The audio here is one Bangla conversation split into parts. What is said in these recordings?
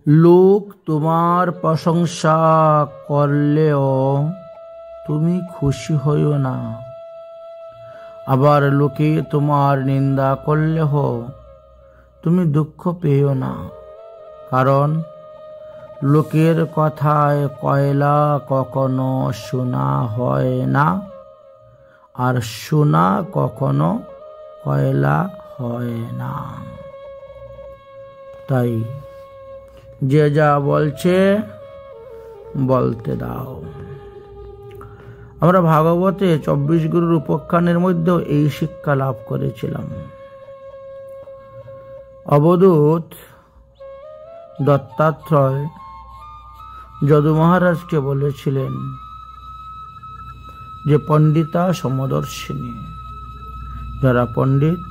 লোক তোমার প্রশংসা করলেও তুমি খুশি হইও না, আবার লোকে তোমার নিন্দা করলেও তুমি দুঃখ পেও না। কারণ লোকের কথায় কয়লা কখনো শোনা হয় না, আর শোনা কখনো কয়লা হয় না। তাই যে যা বলছে বলতে দাও। আমরা ভাগবতে 24 গুরুর উপাখ্যানের মধ্যেও এই শিক্ষা লাভ করেছিলাম। অবধূত দত্তাত্রেয় যদু মহারাজকে বলেছিলেন যে পণ্ডিতা সমদর্শিনী, যারা পণ্ডিত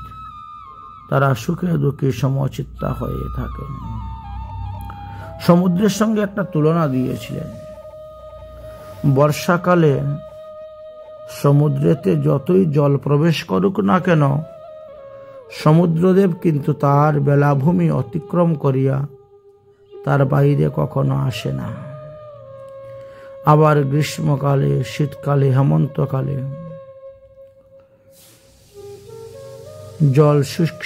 তারা সুখে দুঃখে সমচিত্তা হয়ে থাকেন। সমুদ্রের সঙ্গে একটা তুলনা দিয়েছিলেন। বর্ষাকালে সমুদ্রেতে যতই জল প্রবেশ করুক না কেন, সমুদ্রদেব কিন্তু তার বেলাভূমি অতিক্রম করিয়া তার বাইরে কখনো আসে না। আবার গ্রীষ্মকালে, শীতকালে, হেমন্তকালে জল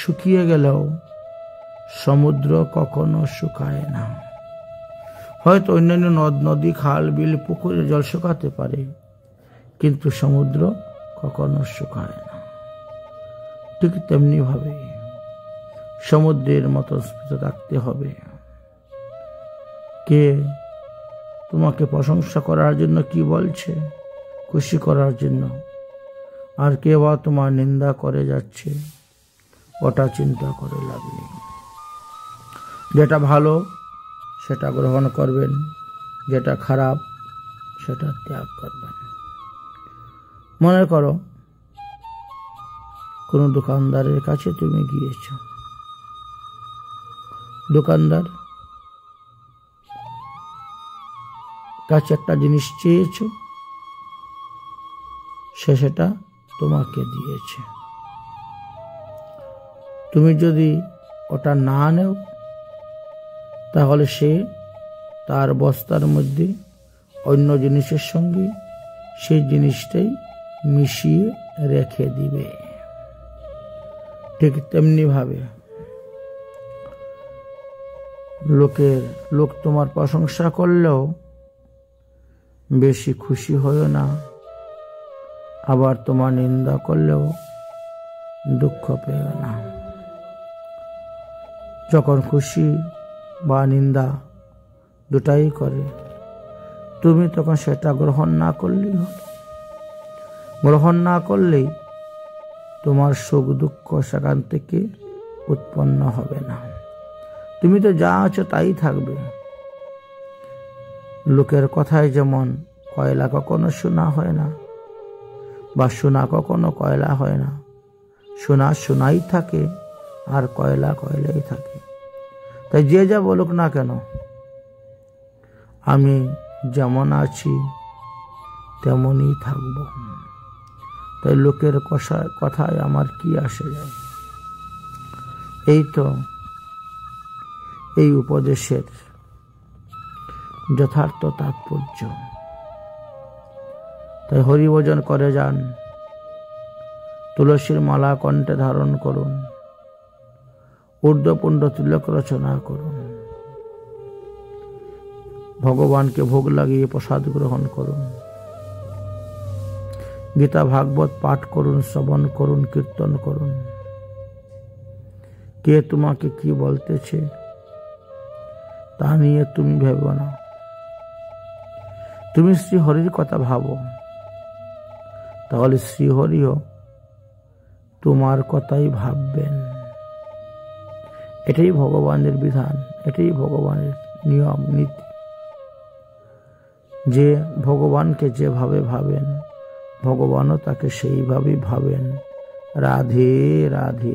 শুকিয়ে গেলেও সমুদ্র কখনো শুকায় না। হয়তো অন্যান্য নদ নদী, খাল বিল, পুকুরে জল শুকাতে পারে, কিন্তু সমুদ্র কখনো শুকায় না। ঠিক তেমনি ভাবে সমুদ্রের মতো স্ফীত থাকতে হবে। কে তোমাকে প্রশংসা করার জন্য কি বলছে, খুশি করার জন্য, আর কে বা তোমার নিন্দা করে যাচ্ছে, ওটা চিন্তা করে লাভ নেই। যেটা ভালো সেটা গ্রহণ করবেন, যেটা খারাপ সেটা ত্যাগ করবেন। মনে করো কোনো দোকানদারের কাছে তুমি গিয়েছ, দোকানদার কাছে একটা জিনিস চেয়েছ, সে সেটা তোমাকে দিয়েছে। তুমি যদি ওটা না নেও, তাহলে সে তার বস্তার মধ্যে অন্য জিনিসের সঙ্গে সেই জিনিসটাই মিশিয়ে রেখে দিবে। ঠিক তেমনি ভাবে লোক তোমার প্রশংসা করলেও বেশি খুশি হইও না, আবার তোমার নিন্দা করলেও দুঃখ পেও না। যখন খুশি বা নিন্দা দুটাই করে, তুমি তখন সেটা গ্রহণ না করলেই হলো। গ্রহণ না করলেই তোমার সুখ দুঃখ সেখান থেকে উৎপন্ন হবে না। তুমি তো যা আছো তাই থাকবে। লোকের কথায় যেমন কয়লা কখনো সোনা হয় না, বা সোনা কখনো কয়লা হয় না। সোনা সোনাই থাকে, আর কয়লা কয়লাই থাকে। তাই যে যা বলুক না কেন, আমি যেমন আছি তেমনই থাকব। তাই লোকের কথায় আমার কি আসে যায়। এই তো এই উপদেশের যথার্থ তাৎপর্য। তাই হরিভজন করে যান, তুলসীর মালা কণ্ঠে ধারণ করুন, ঊর্ধ্বপুণ্ড তিলক রচনা করুন, ভগবানকে ভোগ লাগিয়ে প্রসাদ গ্রহণ করুন, গীতা ভাগবত পাঠ করুন, শ্রবণ করুন, কীর্তন করুন। কে তোমাকে কি বলতেছে তা নিয়ে তুমি ভেবো না। তুমি শ্রীহরির কথা ভাবো, তাহলে শ্রীহরিও তোমার কথাই ভাববেন। এটাই ভগবানের বিধান, এটাই ভগবানের নিয়ম নীতি। যে ভগবানকে যেভাবে ভাবেন, ভগবানও তাকে সেইভাবেই ভাবেন। রাধে রাধে।